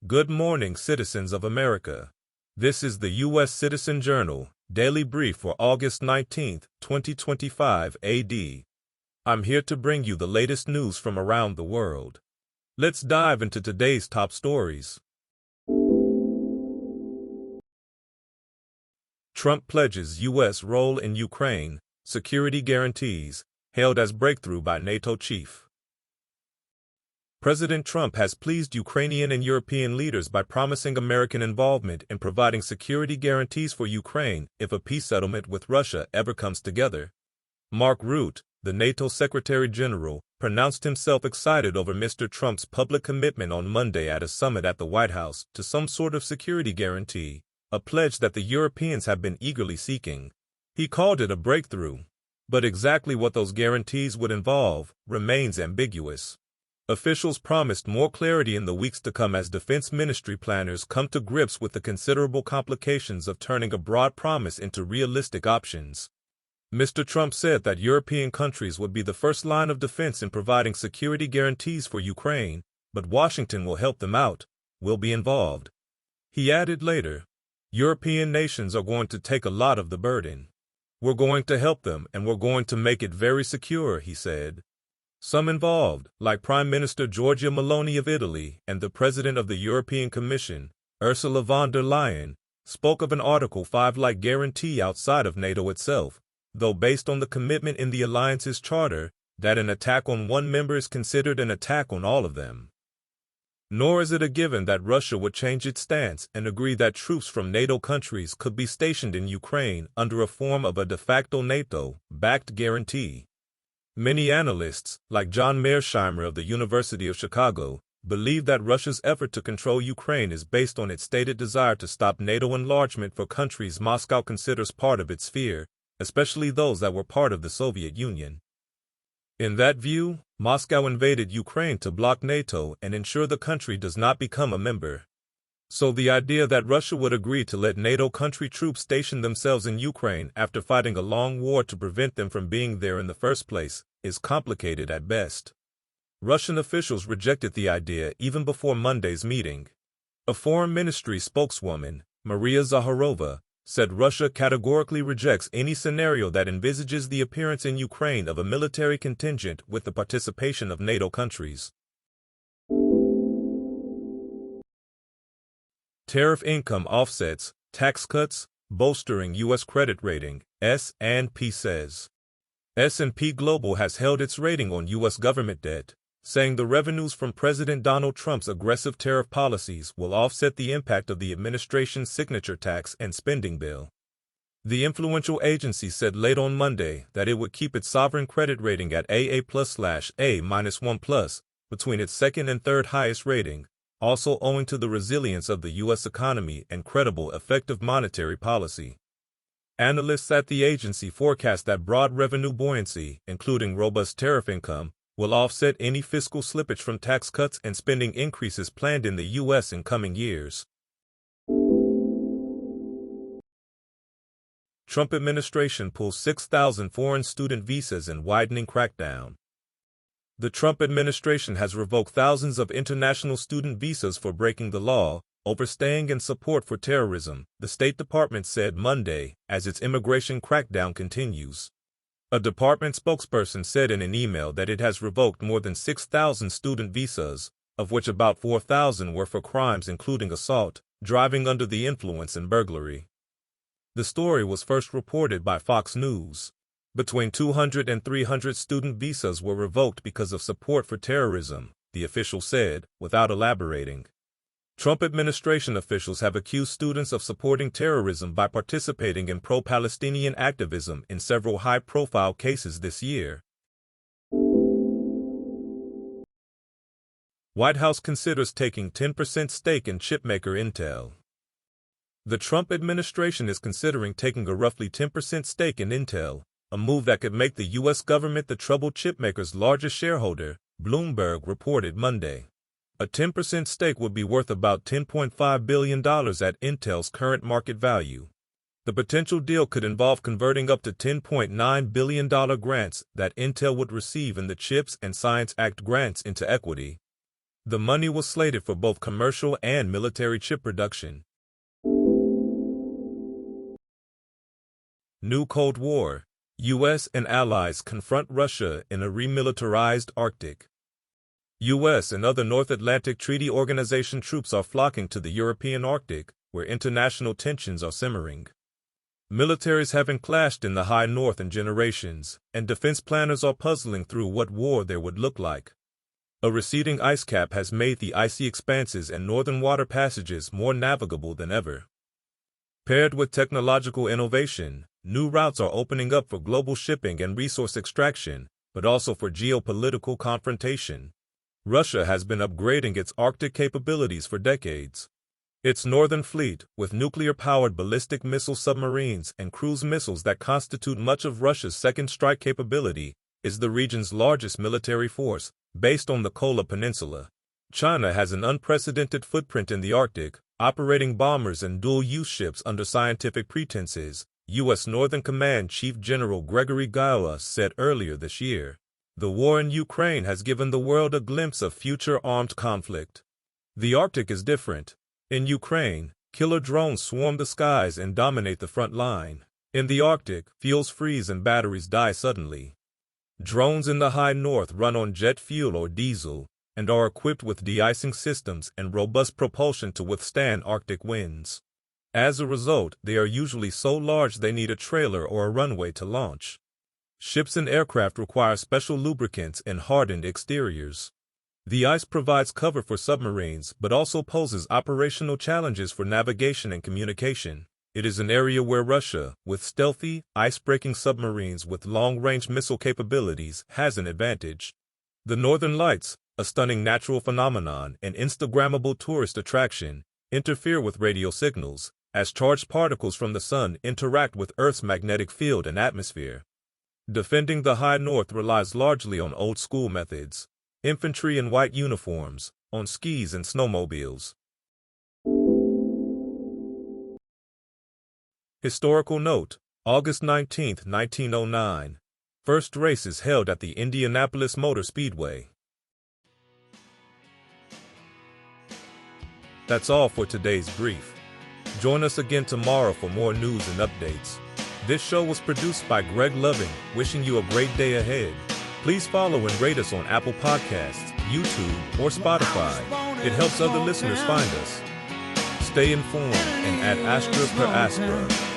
Good morning, citizens of America. This is the U.S. Citizen Journal, Daily Brief for August 19, 2025 AD. I'm here to bring you the latest news from around the world. Let's dive into today's top stories. Trump pledges U.S. role in Ukraine, security guarantees, hailed as breakthrough by NATO chief. President Trump has pleased Ukrainian and European leaders by promising American involvement in providing security guarantees for Ukraine if a peace settlement with Russia ever comes together. Mark Rutte, the NATO Secretary General, pronounced himself excited over Mr. Trump's public commitment on Monday at a summit at the White House to some sort of security guarantee, a pledge that the Europeans have been eagerly seeking. He called it a breakthrough, but exactly what those guarantees would involve remains ambiguous. Officials promised more clarity in the weeks to come as defense ministry planners come to grips with the considerable complications of turning a broad promise into realistic options. Mr. Trump said that European countries would be the first line of defense in providing security guarantees for Ukraine, but Washington will help them out, will be involved. He added later, European nations are going to take a lot of the burden. We're going to help them and we're going to make it very secure, he said. Some involved, like Prime Minister Giorgia Meloni of Italy and the President of the European Commission, Ursula von der Leyen, spoke of an Article 5-like guarantee outside of NATO itself, though based on the commitment in the alliance's charter that an attack on one member is considered an attack on all of them. Nor is it a given that Russia would change its stance and agree that troops from NATO countries could be stationed in Ukraine under a form of a de facto NATO-backed guarantee. Many analysts, like John Mearsheimer of the University of Chicago, believe that Russia's effort to control Ukraine is based on its stated desire to stop NATO enlargement for countries Moscow considers part of its sphere, especially those that were part of the Soviet Union. In that view, Moscow invaded Ukraine to block NATO and ensure the country does not become a member. So the idea that Russia would agree to let NATO country troops station themselves in Ukraine after fighting a long war to prevent them from being there in the first place is complicated at best. Russian officials rejected the idea even before Monday's meeting. A foreign ministry spokeswoman, Maria Zakharova, said Russia categorically rejects any scenario that envisages the appearance in Ukraine of a military contingent with the participation of NATO countries. Tariff income offsets, tax cuts, bolstering U.S. credit rating, S&P says. S&P Global has held its rating on U.S. government debt, saying the revenues from President Donald Trump's aggressive tariff policies will offset the impact of the administration's signature tax and spending bill. The influential agency said late on Monday that it would keep its sovereign credit rating at AA+/A-1+, between its second and third highest rating, also owing to the resilience of the U.S. economy and credible, effective monetary policy. Analysts at the agency forecast that broad revenue buoyancy, including robust tariff income, will offset any fiscal slippage from tax cuts and spending increases planned in the U.S. in coming years. Trump administration pulls 6,000 foreign student visas in widening crackdown. The Trump administration has revoked thousands of international student visas for breaking the law, overstaying, and support for terrorism, the State Department said Monday, as its immigration crackdown continues. A department spokesperson said in an email that it has revoked more than 6,000 student visas, of which about 4,000 were for crimes including assault, driving under the influence, and burglary. The story was first reported by Fox News. Between 200 and 300 student visas were revoked because of support for terrorism, the official said, without elaborating. Trump administration officials have accused students of supporting terrorism by participating in pro-Palestinian activism in several high-profile cases this year. White House considers taking 10% stake in chipmaker Intel. The Trump administration is considering taking a roughly 10% stake in Intel, a move that could make the U.S. government the troubled chipmaker's largest shareholder, Bloomberg reported Monday. A 10% stake would be worth about $10.5 billion at Intel's current market value. The potential deal could involve converting up to $10.9 billion grants that Intel would receive in the CHIPS and Science Act grants into equity. The money was slated for both commercial and military chip production. New Cold War. U.S. and allies confront Russia in a remilitarized Arctic. U.S. and other North Atlantic Treaty Organization troops are flocking to the European Arctic, where international tensions are simmering. Militaries haven't clashed in the high north in generations, and defense planners are puzzling through what war there would look like. A receding ice cap has made the icy expanses and northern water passages more navigable than ever. Paired with technological innovation, new routes are opening up for global shipping and resource extraction, but also for geopolitical confrontation. Russia has been upgrading its Arctic capabilities for decades. Its Northern Fleet, with nuclear-powered ballistic missile submarines and cruise missiles that constitute much of Russia's second strike capability, is the region's largest military force, based on the Kola Peninsula. China has an unprecedented footprint in the Arctic, operating bombers and dual-use ships under scientific pretenses, U.S. Northern Command Chief General Gregory Gyula said earlier this year. The war in Ukraine has given the world a glimpse of future armed conflict. The Arctic is different. In Ukraine, killer drones swarm the skies and dominate the front line. In the Arctic, fuels freeze and batteries die suddenly. Drones in the high north run on jet fuel or diesel, and are equipped with de-icing systems and robust propulsion to withstand Arctic winds. As a result, they are usually so large they need a trailer or a runway to launch. Ships and aircraft require special lubricants and hardened exteriors. The ice provides cover for submarines but also poses operational challenges for navigation and communication. It is an area where Russia, with stealthy, ice-breaking submarines with long-range missile capabilities, has an advantage. The Northern Lights, a stunning natural phenomenon and Instagrammable tourist attraction, interfere with radio signals, as charged particles from the sun interact with Earth's magnetic field and atmosphere. Defending the high north relies largely on old-school methods. Infantry in white uniforms, on skis and snowmobiles. Historical note: August 19, 1909. First race is held at the Indianapolis Motor Speedway. That's all for today's brief. Join us again tomorrow for more news and updates. This show was produced by Greg Loving, wishing you a great day ahead. Please follow and rate us on Apple Podcasts, YouTube, or Spotify. It helps other listeners find us. Stay informed and ad astra per astra.